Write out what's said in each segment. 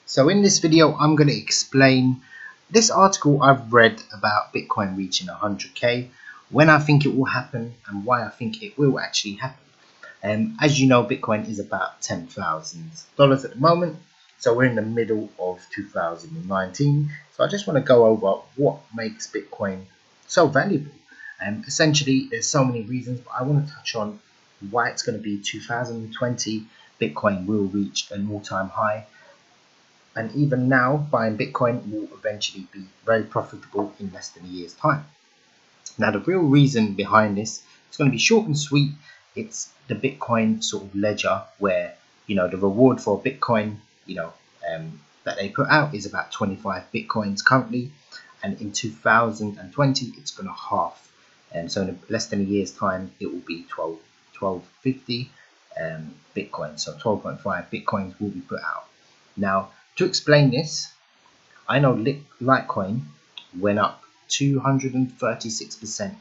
So in this video, I'm going to explain this article I've read about Bitcoin reaching 100k, when I think it will happen and why I think it will actually happen. As you know, Bitcoin is about $10,000 at the moment. So we're in the middle of 2019. So I just want to go over what makes Bitcoin so valuable. Essentially, there's so many reasons, but I want to touch on why it's going to be 2020. Bitcoin will reach an all-time high. And even now, buying Bitcoin will eventually be very profitable in less than a year's time. Now, the real reason behind this, it's going to be short and sweet. It's the Bitcoin sort of ledger where, the reward for Bitcoin, that they put out is about 25 Bitcoins currently. And in 2020, it's going to half. And so in less than a year's time, it will be 1250 Bitcoin. So 12.5 Bitcoins will be put out. Now, to explain this, I know Litecoin went up 236%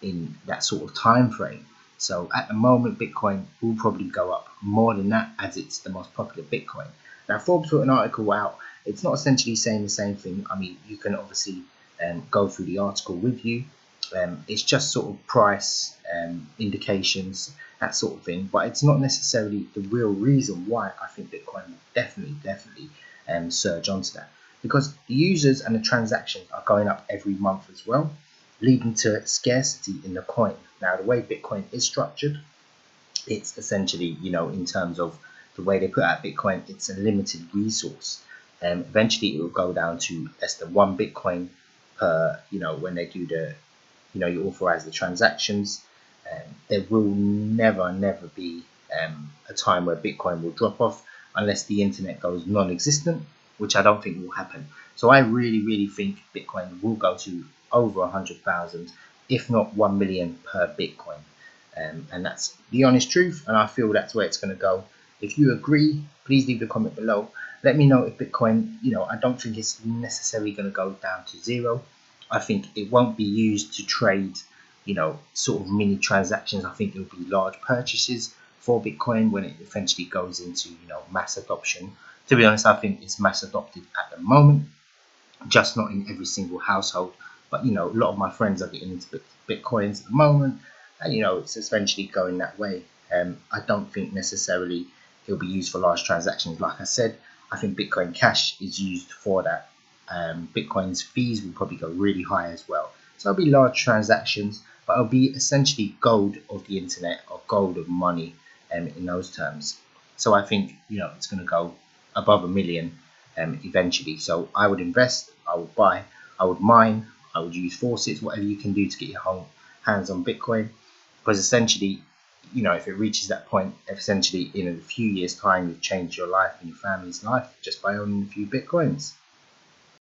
in that sort of time frame. So at the moment, Bitcoin will probably go up more than that, as it's the most popular Bitcoin. Now, Forbes put an article out. It's not essentially saying the same thing. I mean, you can obviously go through the article with you. It's just sort of price indications, that sort of thing, but it's not necessarily the real reason why I think Bitcoin will definitely surge onto that, because the users and the transactions are going up every month as well, leading to scarcity in the coin. Now, the way Bitcoin is structured, it's essentially, in terms of the way they put out Bitcoin, it's a limited resource. Eventually it will go down to less than 1 Bitcoin per, when they do the, you authorize the transactions. There will never be a time where Bitcoin will drop off unless the internet goes non-existent, which I don't think will happen. So I really think Bitcoin will go to over 100,000, if not 1 million per Bitcoin. And that's the honest truth, and I feel that's where it's going to go. If you agree, please leave a comment below. Let me know if Bitcoin, I don't think it's necessarily going to go down to zero. I think it won't be used to trade, sort of mini transactions. I think it'll be large purchases for Bitcoin when it eventually goes into, mass adoption. To be honest, I think it's mass adopted at the moment, just not in every single household. But, a lot of my friends are getting into Bitcoins at the moment, and, it's eventually going that way. I don't think necessarily it'll be used for large transactions. Like I said, I think Bitcoin Cash is used for that. Bitcoin's fees will probably go really high as well. So it'll be large transactions, but it'll be essentially gold of the internet, or gold of money in those terms. So I think, it's going to go above 1 million eventually. So I would invest, I would buy, I would mine, I would use faucets, whatever you can do to get your hands on Bitcoin. Because essentially, if it reaches that point, essentially in a few years' time, you've changed your life and your family's life just by owning a few Bitcoins.